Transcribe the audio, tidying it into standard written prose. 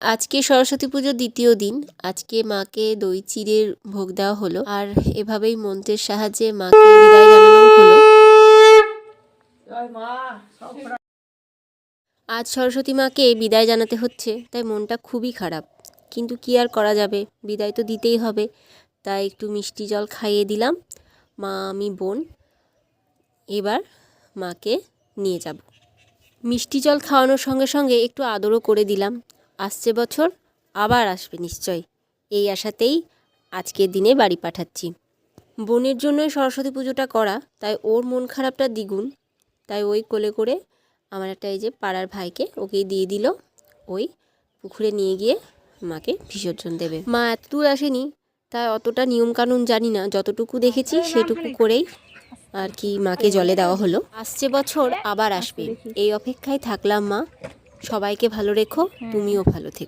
আজকে সরস্বতী পুজোর দ্বিতীয় দিন। আজকে মাকে দই চিড়ের ভোগ দেওয়া হলো, আর এভাবেই মন্ত্রের সাহায্যে মাকে বিদায় জানানো হলো। আজ সরস্বতী মাকে বিদায় জানাতে হচ্ছে, তাই মনটা খুবই খারাপ, কিন্তু কি আর করা যাবে, বিদায় তো দিতেই হবে। তাই একটু মিষ্টি জল খাইয়ে দিলাম। মা, আমি, বোন এবার মাকে নিয়ে যাব। মিষ্টি জল খাওয়ানোর সঙ্গে সঙ্গে একটু আদরও করে দিলাম। আসছে বছর আবার আসবে নিশ্চয়, এই আশাতেই আজকের দিনে বাড়ি পাঠাচ্ছি। বোনের জন্যই সরস্বতী পুজোটা করা, তাই ওর মন খারাপটা দ্বিগুণ। তাই ওই কোলে করে আমার একটা এই যে পাড়ার ভাইকে ওকেই দিয়ে দিল, ওই পুকুরে নিয়ে গিয়ে মাকে বিসর্জন দেবে। মা এত দূর আসেনি, তাই অতটা নিয়মকানুন জানি না, যতটুকু দেখেছি সেটুকু করেই আর কি মাকে জলে দেওয়া হলো। আসছে বছর আবার আসবে, এই অপেক্ষায় থাকলাম। মা, সবাইকে ভালো রেখো, তুমিও ভালো থেকো।